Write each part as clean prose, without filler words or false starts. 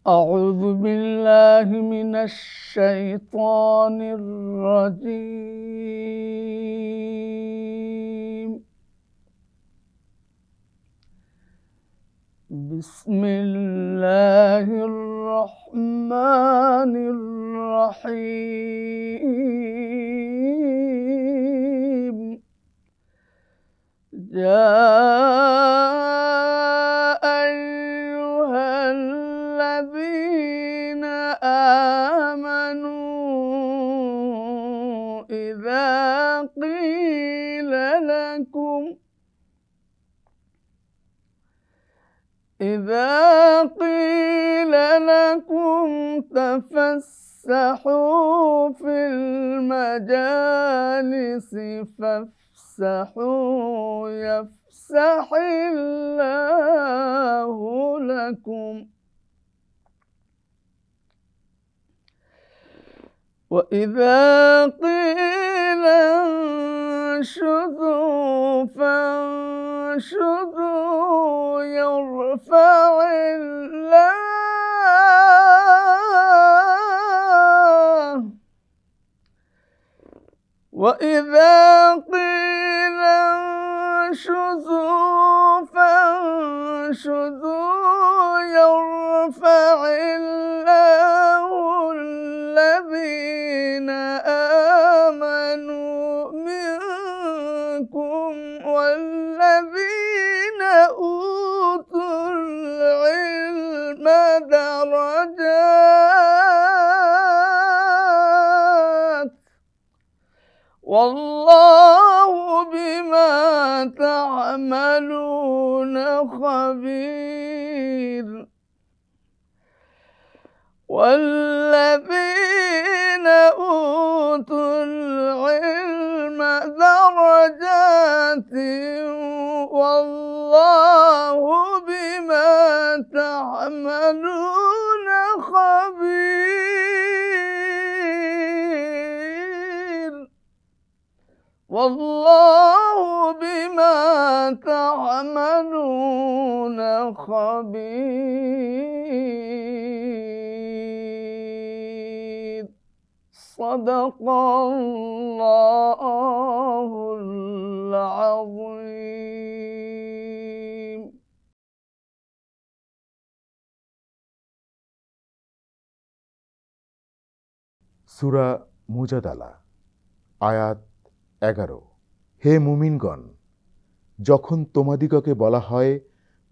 أعوذ بالله من الشيطان الرجيم. بسم الله الرحمن الرحيم. أيها الذين آمنوا إذا قيل لكم تفسحوا في المجالس فافسحوا يفسح الله لكم، وإذا قيل انشزوا فانشزوا يرفع الله، وإذا قيل انشزوا فانشزوا يرفع الله الذين آمنوا منكم والذين أوتوا العلم درجات، والله بما تعملون خبير. والذين أوتوا العلم درجات والله بما تعملون خبير، والله بما تعملون خبير. صدق الله العظيم. সূরা মুজাদালা আয়াত 11। হে মুমিনগণ, যখন তোমাদিগকে বলা হয়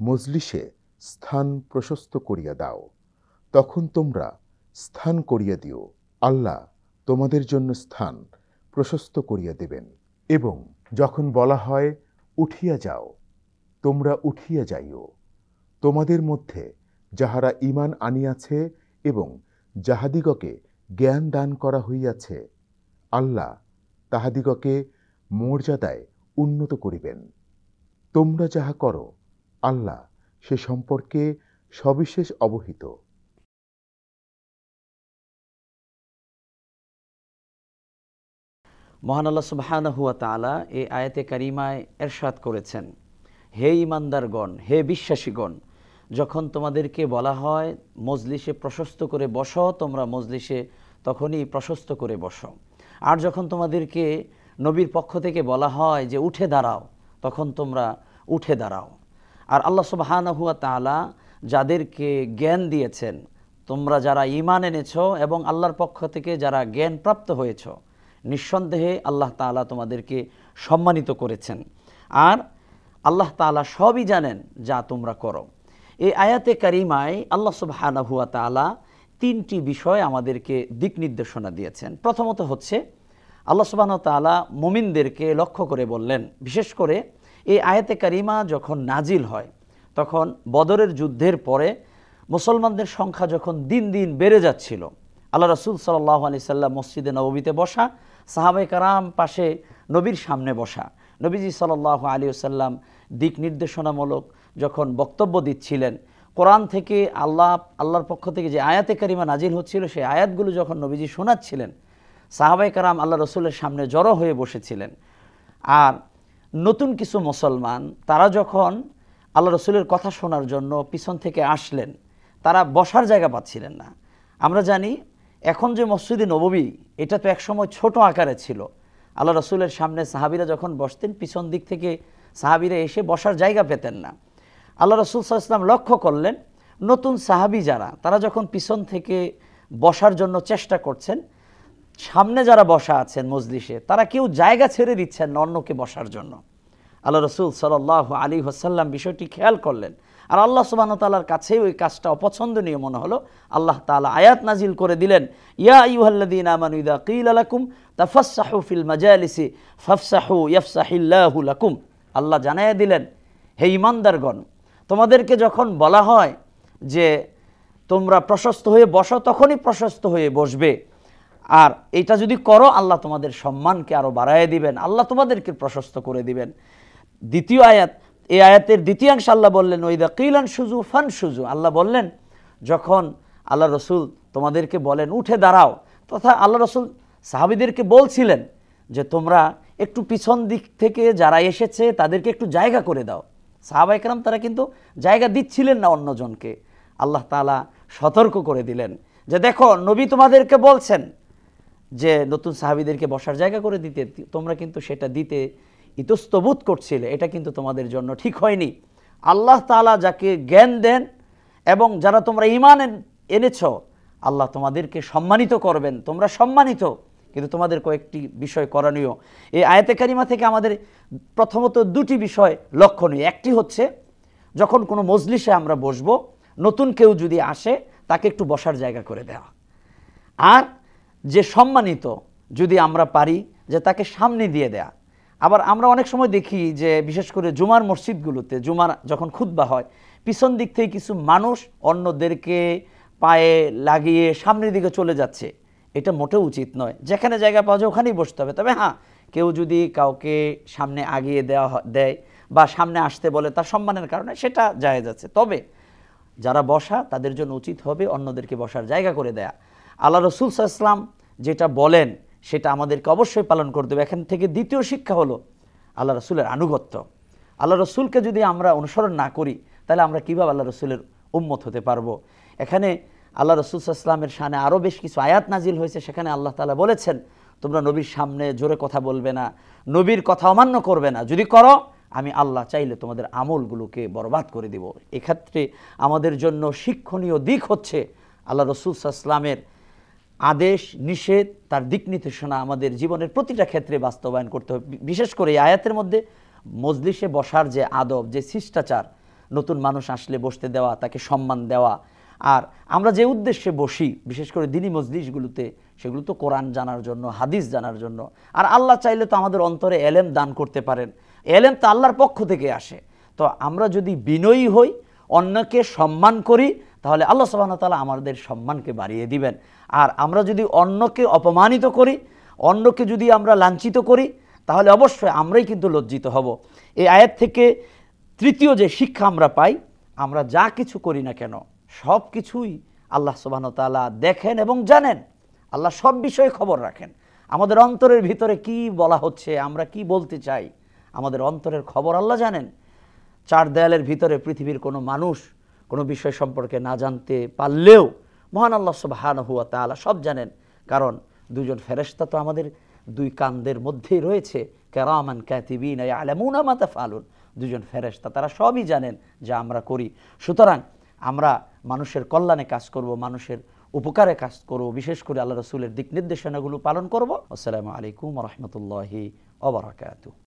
মজলিসে স্থান প্রশস্ত করিয়া দাও, তখন তোমরা স্থান করিয়া দিও, আল্লাহ তোমাদের জন্য স্থান প্রশস্ত করিয়া দেবেন। এবং যখন বলা হয় উঠিয়া যাও, তোমরা উঠিয়া যাইও। তোমাদের মধ্যে যাহারা ঈমান আনিয়াছে এবং যাহাদিগকে জ্ঞান দান করা হইয়াছে, আল্লাহ তাহাদিগকে মর্যাদায় উন্নত করিবেন। তোমরা যাহা করো, আল্লাহ সে সম্পর্কে সবিশেষ অবহিত। মহান আল্লাহ সুবহানাহু ওয়া তাআলা এই আয়াতে কারিমায় ইরশাদ করেছেন, হে ঈমানদারগণ, হে বিশ্বাসীগণ, যখন তোমাদেরকে বলা হয় মজলিসে প্রশস্ত করে বসো, তোমরা মজলিসে তখনই প্রশস্ত করে বসো। আর যখন তোমাদেরকে নবীর পক্ষ থেকে বলা হয় যে উঠে দাঁড়াও, তখন তোমরা উঠে দাঁড়াও। আর আল্লাহ সুবহানাহু ওয়া তাআলা যাদেরকে জ্ঞান দিয়েছেন, তোমরা যারা ঈমান এনেছো এবং আল্লাহর পক্ষ থেকে যারা জ্ঞান প্রাপ্ত হয়েছো, নিঃসন্দেহে আল্লাহ তাআলা তোমাদেরকে সম্মানিত করেছেন। আর আল্লাহ তাআলা সবই জানেন যা তোমরা করো। এই আয়াতে কারিমায় আল্লাহ সুবহানাহু ওয়া তাআলা তিনটি বিষয় আমাদেরকে দিক নির্দেশনা দিয়েছেন। প্রথমত হচ্ছে আল্লাহ সুবহানাহু ওয়া তাআলা মুমিনদেরকে লক্ষ্য করে বললেন, বিশেষ করে এই আয়াতে কারিমা যখন নাজিল হয়, তখন বদরের যুদ্ধের পরে মুসলমানদের সংখ্যা যখন দিন দিন বেড়ে যাচ্ছিল, আল্লাহ রাসূল সাল্লাল্লাহু আলাইহি সাল্লাম মসজিদে নববীতে বসা, সাহাবায়ে কেরাম পাশে নবীর সামনে বসা, নবীজি সাল্লাল্লাহু আলাইহি ওয়াসাল্লাম দিক নির্দেশনামূলক যখন বক্তব্য দিচ্ছিলেন, কোরআন থেকে আল্লাহর পক্ষ থেকে যে আয়াতে কারিমা নাজিল হচ্ছিল, সেই আয়াতগুলো যখন নবীজি শোনাচ্ছিলেন, সাহাবায়ে কেরাম আল্লাহ রসুলের সামনে জড়ো হয়ে বসেছিলেন। আর নতুন কিছু মুসলমান তারা যখন আল্লাহ রসুলের কথা শোনার জন্য পিছন থেকে আসলেন, তারা বসার জায়গা পাচ্ছিলেন না। আমরা জানি এখন যে মসজিদে নববী, এটা তো একসময় ছোট আকারে ছিল। আল্লাহ রসুলের সামনে সাহাবিরা যখন বসতেন, পিছন দিক থেকে সাহাবিরা এসে বসার জায়গা পেতেন না। আল্লাহ রসুল সাল্লাল্লাহু আলাইহি ওয়াসাল্লাম লক্ষ্য করলেন, নতুন সাহাবি যারা, তারা যখন পিছন থেকে বসার জন্য চেষ্টা করছেন, সামনে যারা বসা আছেন মজলিসে, তারা কেউ জায়গা ছেড়ে দিচ্ছেন না অন্যকে বসার জন্য। আল্লাহ রসুল সাল্লাল্লাহু আলাইহি ওয়াসাল্লাম বিষয়টি খেয়াল করলেন, আর আল্লাহ সুবহানাহু ওয়া তাআলার কাছেই ওই কাজটা অপছন্দনীয় মনে হলো। আল্লাহ তাআলা আয়াত নাজিল করে দিলেন, ইয়া আইয়ুহাল্লাযীনা আমানু ইযা ক্বিলা লাকুম তাফাসসাহু ফিল মাজালিসি ফাফসাহু ইয়াফসাহিল্লাহু লাকুম। আল্লাহ জানাইয়া দিলেন, হে ঈমানদারগণ, তোমাদেরকে যখন বলা হয় যে তোমরা প্রশস্ত হয়ে বসো, তখনই প্রশস্ত হয়ে বসবে, আর এটা যদি করো আল্লাহ তোমাদের সম্মানকে আরো বাড়ায় দিবেন, আল্লাহ তোমাদেরকে প্রশস্ত করে দিবেন। দ্বিতীয় আয়াত, এই আয়াতের দ্বিতীয়াংশ আল্লাহ বললেন, ওইদা কিলান সুজু ফান সুজু। আল্লাহ বললেন, যখন আল্লাহ রসুল তোমাদেরকে বলেন উঠে দাঁড়াও, তথা আল্লাহ রসুল সাহাবীদেরকে বলছিলেন যে তোমরা একটু পিছন দিক থেকে যারা এসেছে তাদেরকে একটু জায়গা করে দাও। সাহাবা একরাম তারা কিন্তু জায়গা দিচ্ছিলেন না অন্যজনকে। আল্লাহ তাআলা সতর্ক করে দিলেন যে দেখো, নবী তোমাদেরকে বলছেন যে নতুন সাহাবীদেরকে বসার জায়গা করে দিতে, তোমরা কিন্তু সেটা দিতে ইতস্তবোধ করছিলে, এটা কিন্তু তোমাদের জন্য ঠিক হয়নি। আল্লাহ তাআলা যাকে জ্ঞান দেন এবং যারা তোমরা ঈমান এনেছ, আল্লাহ তোমাদেরকে সম্মানিত করবেন, তোমরা সম্মানিত, কিন্তু তোমাদের কয়েকটি বিষয় করণীয়। এই আয়াতে কারিমা থেকে আমাদের প্রথমত দুটি বিষয় লক্ষণীয়। একটি হচ্ছে, যখন কোনো মজলিসে আমরা বসবো, নতুন কেউ যদি আসে তাকে একটু বসার জায়গা করে দেওয়া, আর যে সম্মানিত যদি আমরা পারি যে তাকে সামনে দিয়ে দেয়া। আবার আমরা অনেক সময় দেখি যে বিশেষ করে জুমার মসজিদগুলোতে জুমার যখন খুতবা হয়, পিছন দিক থেকে কিছু মানুষ অন্যদেরকে পায়ে লাগিয়ে সামনের দিকে চলে যাচ্ছে। এটা মোটেও উচিত নয়। যেখানে জায়গা পাওয়া যায় ওখানেই বসতে হবে। তবে হ্যাঁ, কেউ যদি কাউকে সামনে আগিয়ে দেয় বা সামনে আসতে বলে তার সম্মানের কারণে, সেটা জায়েজ আছে। তবে যারা বসা তাদের জন্য উচিত হবে অন্যদেরকে বসার জায়গা করে দেয়া। আল্লাহ রসুল সাল্লাল্লাহু আলাইহি ওয়াসাল্লাম যেটা বলেন সেটা আমাদেরকে অবশ্যই পালন করতে হবে। এখান থেকে দ্বিতীয় শিক্ষা হলো আল্লাহ রসুলের আনুগত্য। আল্লাহ রসুলকে যদি আমরা অনুসরণ না করি, তাহলে আমরা কীভাবে আল্লাহ রসুলের উম্মত হতে পারবো? এখানে আল্লাহ রসুল সাল্লাল্লাহু আলাইহি ওয়াসাল্লামের শানে আরও বেশ কিছু আয়াত নাজিল হয়েছে। সেখানে আল্লাহ তাআলা বলেছেন, তোমরা নবীর সামনে জোরে কথা বলবে না, নবীর কথা অমান্য করবে না, যদি করো আমি আল্লাহ চাইলে তোমাদের আমলগুলোকে বরবাদ করে দিব। এক্ষেত্রে আমাদের জন্য শিক্ষণীয় দিক হচ্ছে আল্লাহ রসুল সাল্লাল্লাহু আলাইহি ওয়াসাল্লামের আদেশ নিষেধ, তার দিক নির্দেশনা আমাদের জীবনের প্রতিটা ক্ষেত্রে বাস্তবায়ন করতে হবে। বিশেষ করে এই আয়াতের মধ্যে মজলিসে বসার যে আদব, যে শিষ্টাচার, নতুন মানুষ আসলে বসতে দেওয়া, তাকে সম্মান দেওয়া, আর আমরা যে উদ্দেশ্যে বসি বিশেষ করে দিনী মজলিসগুলোতে, সেগুলো তো কোরআন জানার জন্য, হাদিস জানার জন্য। আর আল্লাহ চাইলে তো আমাদের অন্তরে এলেম দান করতে পারেন। এলেম তো আল্লাহর পক্ষ থেকে আসে। তো আমরা যদি বিনয়ী হই, অন্যকে সম্মান করি, তাহলে আল্লাহ সুবহানাহু ওয়া তাআলা আমাদের সম্মানকে বাড়িয়ে দিবেন। আর আমরা যদি অন্যকে অপমানিত করি, অন্যকে যদি আমরা লাঞ্ছিত করি, তাহলে অবশ্যই আমরাই কিন্তু লজ্জিত হব। এই আয়াত থেকে তৃতীয় যে শিক্ষা আমরা পাই, আমরা যা কিছু করি না কেন সব কিছুই আল্লাহ সুবহানাহু ওয়া তাআলা দেখেন এবং জানেন। আল্লাহ সব বিষয়ে খবর রাখেন। আমাদের অন্তরের ভিতরে কি বলা হচ্ছে, আমরা কি বলতে চাই, আমাদের অন্তরের খবর আল্লাহ জানেন। চার দেয়ালের ভিতরে পৃথিবীর কোনো মানুষ কোনো বিষয় সম্পর্কে না জানতে পারলেও মহান আল্লাহ সুবহানাহু ওয়া তাআলা সব জানেন। কারণ দুজন ফেরেশতা তো আমাদের দুই কাঁধের মধ্যেই রয়েছে, কিরামান কাতিবিন ইয়ালামুনা মা তাফআলুন। দুজন ফেরেশতা, তারা সবই জানেন যা আমরা করি। সুতরাং আমরা মানুষের কল্যাণে কাজ করব, মানুষের উপকারে কাজ করব, বিশেষ করে আল্লাহ রাসূলের দিক নির্দেশনাগুলো পালন করব। আসসালামু আলাইকুম ওয়া রাহমাতুল্লাহি ওয়া বারাকাতুহু।